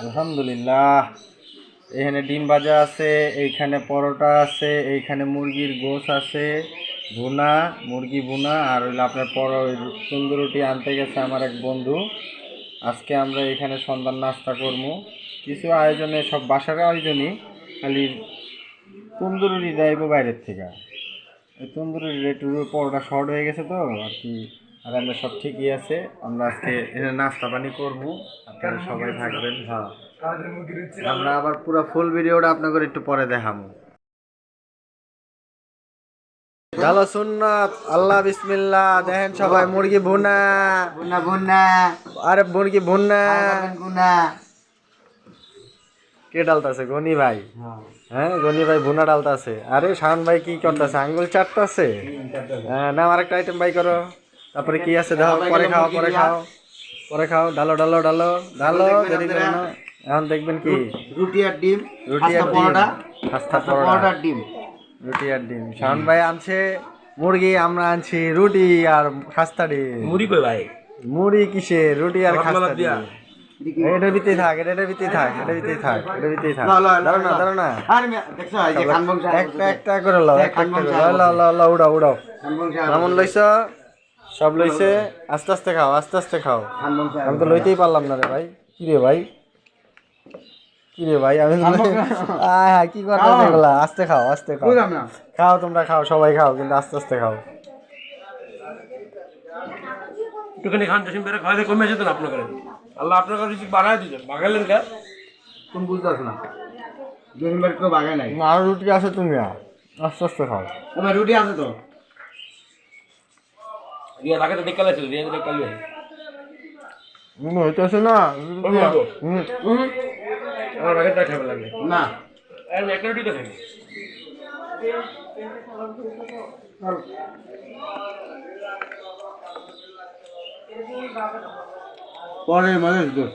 আলহামদুলিল্লাহ। এখানে ডিম ভাজা আছে, এইখানে পরোটা আছে, এইখানে মুরগির গোশ আছে, ভুনা, মুরগি ভুনা, আর হইলো আপনার তন্দুর রুটি আনতে গেছে আমার এক বন্ধু। আজকে আমরা এখানে সন্ধ্যার নাস্তা করবো। কিছু আয়োজনে সব বাসার আয়োজনই, খালি তন্দুর রুটি দেবো বাইরের থেকে। এই তন্দুর রুটির একটু পরোটা শর্ট হয়ে গেছে তো আর কি। আর আমরা সব ঠিকই আছে, আমরা আজকে এখানে নাস্তা পানি করবো। আপনারা সবাই থাকবেন। হ্যাঁ, আমরা আবার পুরো ফুল ভিডিওটা আপনাদের একটু পরে দেখাবো। গালো সুন্নাত, আল্লাহ বিসমিল্লাহ। দেখেন সবাই মুরগি ভুনা বুনা বুনা আরে মুরগি ভুনা। বুনা কে ডালতাছে? গনি ভাই। হ্যাঁ, গনি ভাই ভুনা ডালতাছে। আরে শাওন ভাই কি করতেছে? আঙ্গুল চাটতাছে। হ্যাঁ, না আরেকটা আইটেম ভাই করো। তারপরে কি আছে দেখো, পরে খাও পরে খাও পরে খাও। ডালো ডালো ডালো ডালো, দেরি করো না। এখন দেখবেন কি রুটি আর ডিম, রুটি আর ডিম, পরোটা, খাস্তা পরোটা পরোটা, আর ডিম। রুটি আর ডিম। শাওন ভাই আনছে মুরগি, আমরা আনছি রুটি আর খাস্তা ডিম। মুড়ি কই ভাই? মুড়ি কিসে, রুটি আর খাস্তা দিয়া ডিম। এটার ভিতরেই থাক, এটার ভিতরেই থাক, এটার ভিতরেই থাক, এটার ভিতরেই থাক। দাঁড়ো না দাঁড়ো না, আর দেখছো এই যে খানবং সাহেব একটা একটা করে লাও, একটা একটা করে লাও লাও লাও, উড়াও উড়াও। খানবং সাহেব মামুন লইছ, সব লইছে। আস্তে আস্তে খাও, আস্তে আস্তে খাও। খানবং সাহেব আমি তো লইতেই পারলাম না রে ভাই। কি রে ভাই, কি রে ভাই, আমি আয় হায় কি করতে এগুলা? আস্তে খাও, আস্তে খাও। বুঝলাম না। খাও তোমরা খাও, সবাই খাও, কিন্তু আস্তে আস্তে খাও। একটুখানি খান জসিম বেড়ে খাওয়াতে কমে যেত না আপনার কাছে। আল্লাহ আপনার কাছে বাড়াই দিতেন, বাগালেন কে? কোন বুঝতাছ না, জমিবার কেউ বাগায় নাই। না, আর রুটি আছে, তুমি আস্তে আস্তে খাও। আমার রুটি আছে তো। রিয়া থাকে তো দেখে লাগছিল, রিয়া দেখে কালি হইতেছে না। আমার বাগেরটা খাবে লাগবে না একটা রুটি তো খাবি। পরে মানুষ দোষ